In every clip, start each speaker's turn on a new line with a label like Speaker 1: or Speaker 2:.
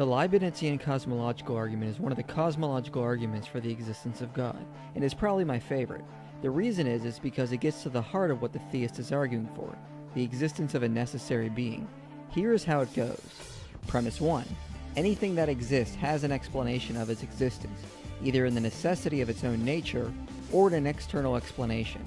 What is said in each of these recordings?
Speaker 1: The Leibnizian cosmological argument is one of the cosmological arguments for the existence of God, and is probably my favorite. The reason is because it gets to the heart of what the theist is arguing for, the existence of a necessary being. Here is how it goes. Premise 1. Anything that exists has an explanation of its existence, either in the necessity of its own nature, or in an external explanation.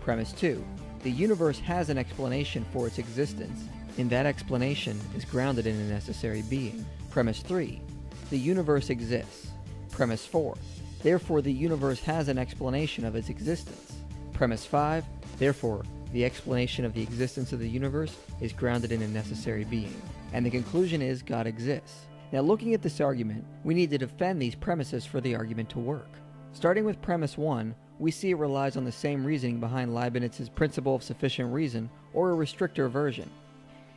Speaker 1: Premise 2. The universe has an explanation for its existence, and that explanation is grounded in a necessary being. Premise 3. The universe exists. Premise 4. Therefore, the universe has an explanation of its existence. Premise 5. Therefore, the explanation of the existence of the universe is grounded in a necessary being. And the conclusion is God exists. Now, looking at this argument, we need to defend these premises for the argument to work. Starting with premise 1, we see it relies on the same reasoning behind Leibniz's principle of sufficient reason, or a restrictor version.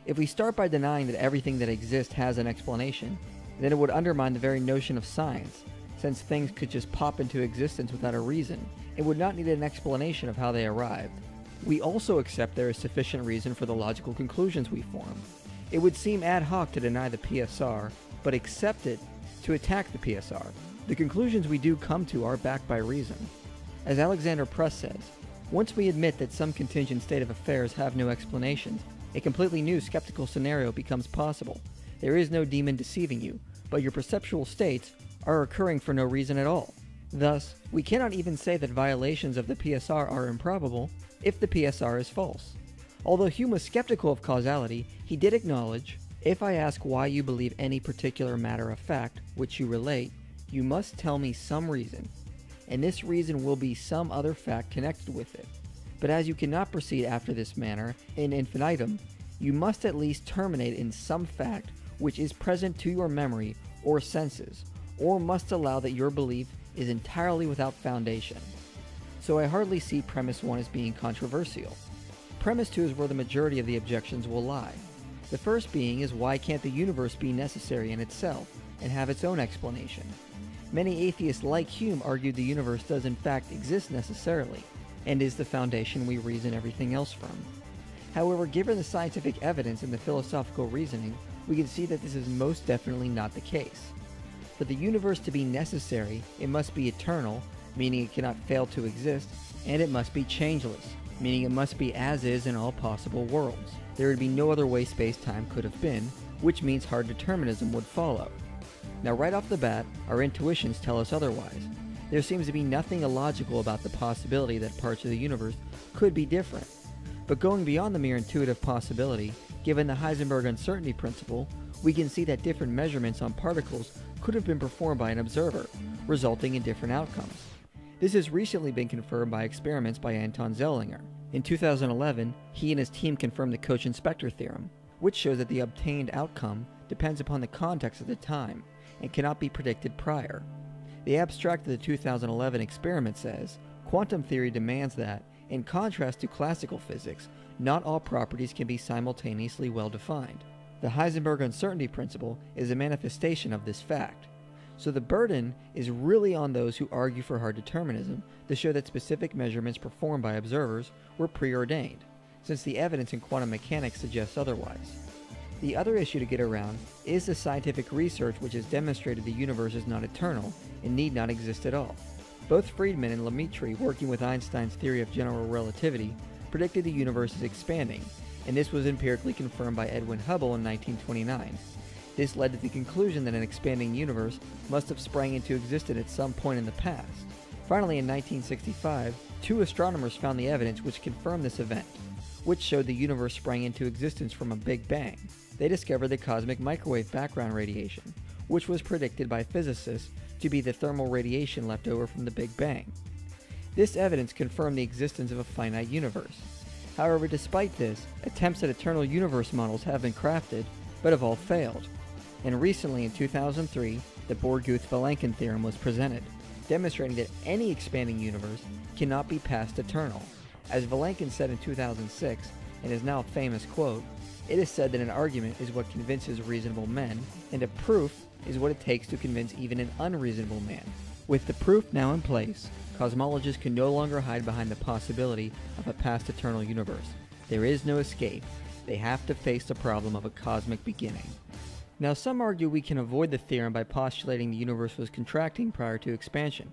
Speaker 1: If we start by denying that everything that exists has an explanation, then it would undermine the very notion of science, since things could just pop into existence without a reason, and would not need an explanation of how they arrived. We also accept there is sufficient reason for the logical conclusions we form. It would seem ad hoc to deny the PSR, but accept it to attack the PSR. The conclusions we do come to are backed by reason. As Alexander Pruss says, once we admit that some contingent state of affairs have no explanations, a completely new skeptical scenario becomes possible. There is no demon deceiving you, but your perceptual states are occurring for no reason at all. Thus, we cannot even say that violations of the PSR are improbable if the PSR is false. Although Hume was skeptical of causality, he did acknowledge, if I ask why you believe any particular matter of fact which you relate, you must tell me some reason, and this reason will be some other fact connected with it. But as you cannot proceed after this manner in infinitum, you must at least terminate in some fact which is present to your memory or senses, or must allow that your belief is entirely without foundation. So I hardly see premise 1 as being controversial. Premise 2 is where the majority of the objections will lie. The first being is, why can't the universe be necessary in itself and have its own explanation? Many atheists like Hume argued the universe does in fact exist necessarily, and is the foundation we reason everything else from. However, given the scientific evidence and the philosophical reasoning, we can see that this is most definitely not the case. For the universe to be necessary, it must be eternal, meaning it cannot fail to exist, and it must be changeless, meaning it must be as is in all possible worlds. There would be no other way space-time could have been, which means hard determinism would follow. Now right off the bat, our intuitions tell us otherwise. There seems to be nothing illogical about the possibility that parts of the universe could be different. But going beyond the mere intuitive possibility, given the Heisenberg uncertainty principle, we can see that different measurements on particles could have been performed by an observer, resulting in different outcomes. This has recently been confirmed by experiments by Anton Zeilinger. In 2011, he and his team confirmed the Cauchy-Spector theorem, which shows that the obtained outcome depends upon the context of the time, and cannot be predicted prior. The abstract of the 2011 experiment says, quantum theory demands that, in contrast to classical physics, not all properties can be simultaneously well defined. The Heisenberg uncertainty principle is a manifestation of this fact. So the burden is really on those who argue for hard determinism to show that specific measurements performed by observers were preordained, since the evidence in quantum mechanics suggests otherwise. The other issue to get around is the scientific research which has demonstrated the universe is not eternal and need not exist at all. Both Friedman and Lemaitre, working with Einstein's theory of general relativity, predicted the universe is expanding, and this was empirically confirmed by Edwin Hubble in 1929. This led to the conclusion that an expanding universe must have sprang into existence at some point in the past. Finally, in 1965, two astronomers found the evidence which confirmed this event, which showed the universe sprang into existence from a Big Bang. They discovered the cosmic microwave background radiation, which was predicted by physicists to be the thermal radiation left over from the Big Bang. This evidence confirmed the existence of a finite universe. However, despite this, attempts at eternal universe models have been crafted, but have all failed. And recently, in 2003, the Borguth-Vilenkin theorem was presented, demonstrating that any expanding universe cannot be past eternal. As Vilenkin said in 2006, and is now a famous quote, "It is said that an argument is what convinces reasonable men, and a proof is what it takes to convince even an unreasonable man." With the proof now in place, cosmologists can no longer hide behind the possibility of a past eternal universe. There is no escape. They have to face the problem of a cosmic beginning. Now, some argue we can avoid the theorem by postulating the universe was contracting prior to expansion,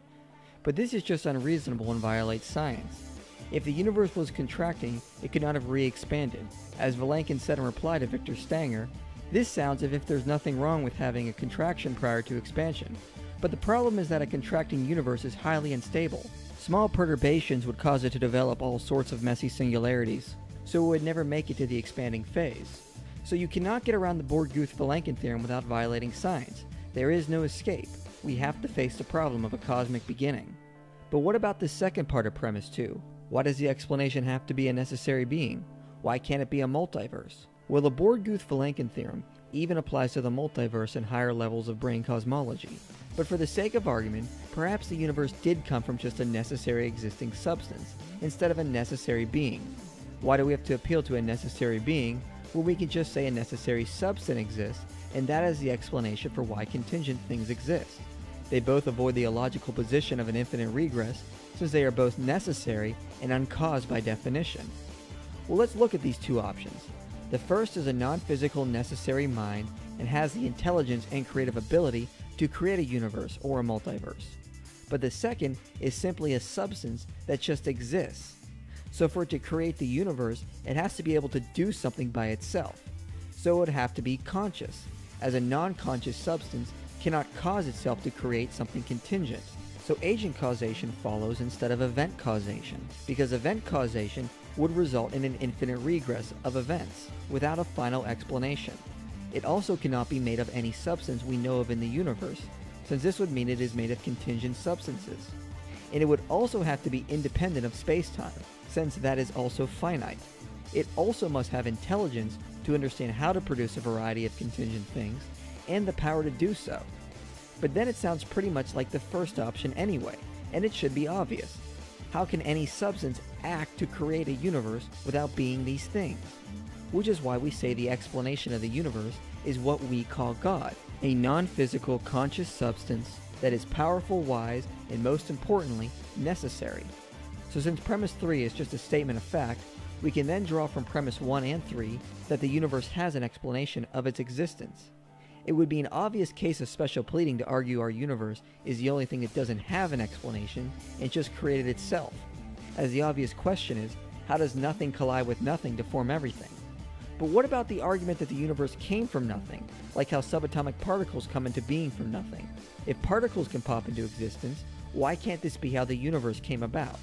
Speaker 1: but this is just unreasonable and violates science. If the universe was contracting, it could not have re-expanded. As Vilenkin said in reply to Victor Stanger, this sounds as if there's nothing wrong with having a contraction prior to expansion, but the problem is that a contracting universe is highly unstable. Small perturbations would cause it to develop all sorts of messy singularities, so it would never make it to the expanding phase. So you cannot get around the Borguth-Vilenkin theorem without violating science. There is no escape. We have to face the problem of a cosmic beginning. But what about the second part of premise 2? Why does the explanation have to be a necessary being? Why can't it be a multiverse? Well, the Borguth-Vilenkin theorem even applies to the multiverse and higher levels of brain cosmology. But for the sake of argument, perhaps the universe did come from just a necessary existing substance, instead of a necessary being. Why do we have to appeal to a necessary being when we can just say a necessary substance exists, and that is the explanation for why contingent things exist? They both avoid the illogical position of an infinite regress, since they are both necessary and uncaused by definition. Well, let's look at these two options. The first is a non-physical necessary mind and has the intelligence and creative ability to create a universe or a multiverse. But the second is simply a substance that just exists. So for it to create the universe, it has to be able to do something by itself. So it would have to be conscious, as a non-conscious substance cannot cause itself to create something contingent. So agent causation follows instead of event causation, because event causation would result in an infinite regress of events without a final explanation. It also cannot be made of any substance we know of in the universe, since this would mean it is made of contingent substances. And it would also have to be independent of space-time, since that is also finite. It also must have intelligence to understand how to produce a variety of contingent things, and the power to do so. But then it sounds pretty much like the first option anyway, and it should be obvious. How can any substance act to create a universe without being these things? Which is why we say the explanation of the universe is what we call God, a non-physical conscious substance that is powerful, wise, and most importantly, necessary. So since premise 3 is just a statement of fact, we can then draw from premise 1 and 3 that the universe has an explanation of its existence. It would be an obvious case of special pleading to argue our universe is the only thing that doesn't have an explanation and just created itself, as the obvious question is, how does nothing collide with nothing to form everything? But what about the argument that the universe came from nothing, like how subatomic particles come into being from nothing? If particles can pop into existence, why can't this be how the universe came about?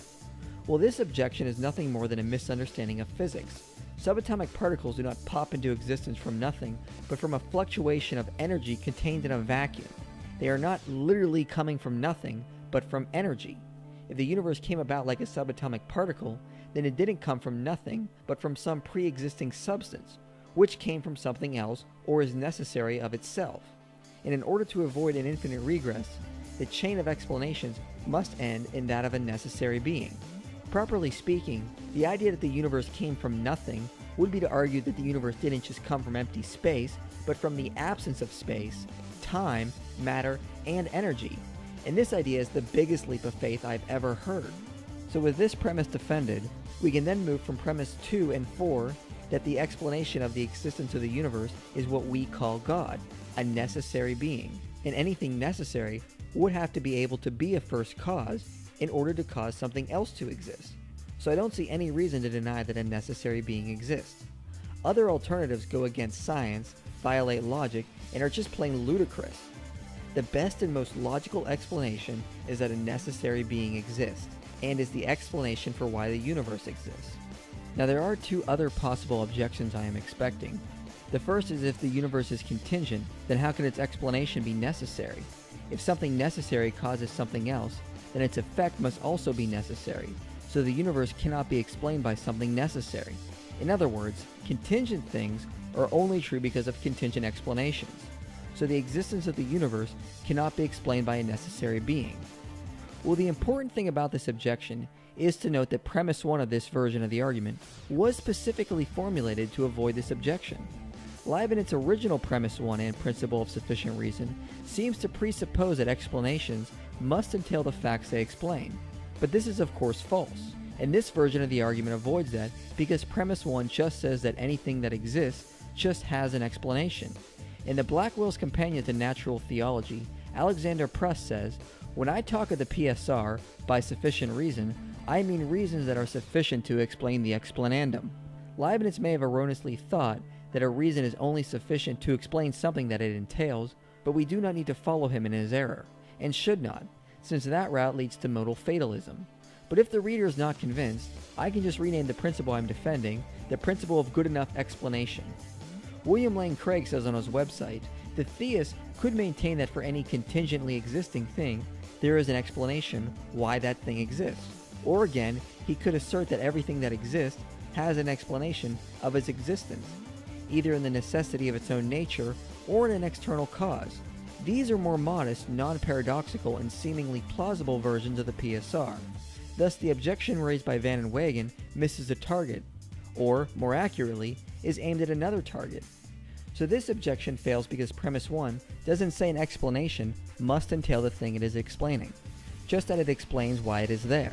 Speaker 1: Well, this objection is nothing more than a misunderstanding of physics. Subatomic particles do not pop into existence from nothing, but from a fluctuation of energy contained in a vacuum. They are not literally coming from nothing, but from energy. If the universe came about like a subatomic particle, then it didn't come from nothing, but from some pre-existing substance, which came from something else or is necessary of itself. And in order to avoid an infinite regress, the chain of explanations must end in that of a necessary being. Properly speaking, the idea that the universe came from nothing would be to argue that the universe didn't just come from empty space, but from the absence of space, time, matter, and energy. And this idea is the biggest leap of faith I've ever heard. So with this premise defended, we can then move from premise 2 and 4 that the explanation of the existence of the universe is what we call God, a necessary being. And anything necessary would have to be able to be a first cause in order to cause something else to exist. So I don't see any reason to deny that a necessary being exists. Other alternatives go against science, violate logic, and are just plain ludicrous. The best and most logical explanation is that a necessary being exists, and is the explanation for why the universe exists. Now there are two other possible objections I am expecting. The first is if the universe is contingent, then how can its explanation be necessary? If something necessary causes something else, then its effect must also be necessary, so the universe cannot be explained by something necessary. In other words, contingent things are only true because of contingent explanations, so the existence of the universe cannot be explained by a necessary being. Well, the important thing about this objection is to note that premise 1 of this version of the argument was specifically formulated to avoid this objection. Leibniz's original premise 1 and principle of sufficient reason seems to presuppose that explanations must entail the facts they explain, but this is of course false, and this version of the argument avoids that because premise 1 just says that anything that exists just has an explanation. In the Blackwell's Companion to Natural Theology, Alexander Pruss says, "When I talk of the PSR, by sufficient reason, I mean reasons that are sufficient to explain the explanandum." Leibniz may have erroneously thought that a reason is only sufficient to explain something that it entails, but we do not need to follow him in his error, and should not, since that route leads to modal fatalism. But if the reader is not convinced, I can just rename the principle I'm defending the principle of good enough explanation. William Lane Craig says on his website, the theist could maintain that for any contingently existing thing, there is an explanation why that thing exists. Or again, he could assert that everything that exists has an explanation of its existence, either in the necessity of its own nature or in an external cause. These are more modest, non-paradoxical, and seemingly plausible versions of the PSR. Thus, the objection raised by Van and Wagen misses a target, or, more accurately, is aimed at another target. So this objection fails because premise 1 doesn't say an explanation must entail the thing it is explaining, just that it explains why it is there.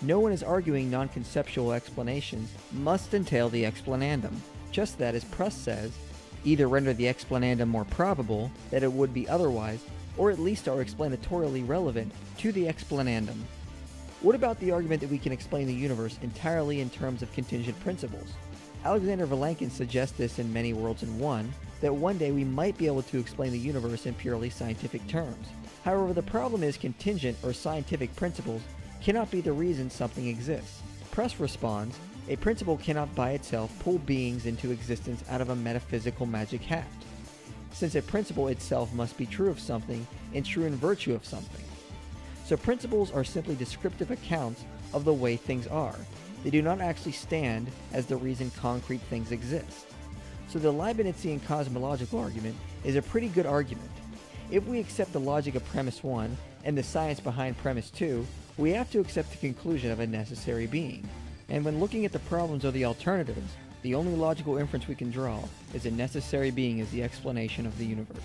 Speaker 1: No one is arguing non-conceptual explanations must entail the explanandum, just that, as Pruss says, either render the explanandum more probable that it would be otherwise, or at least are explanatorially relevant to the explanandum. What about the argument that we can explain the universe entirely in terms of contingent principles? Alexander Vilenkin suggests this in Many Worlds in One, that one day we might be able to explain the universe in purely scientific terms. However, the problem is contingent or scientific principles cannot be the reason something exists. Pruss responds, a principle cannot by itself pull beings into existence out of a metaphysical magic hat, since a principle itself must be true of something and true in virtue of something. So principles are simply descriptive accounts of the way things are. They do not actually stand as the reason concrete things exist. So the Leibnizian cosmological argument is a pretty good argument. If we accept the logic of premise 1 and the science behind premise 2, we have to accept the conclusion of a necessary being. And when looking at the problems or the alternatives, the only logical inference we can draw is a necessary being is the explanation of the universe.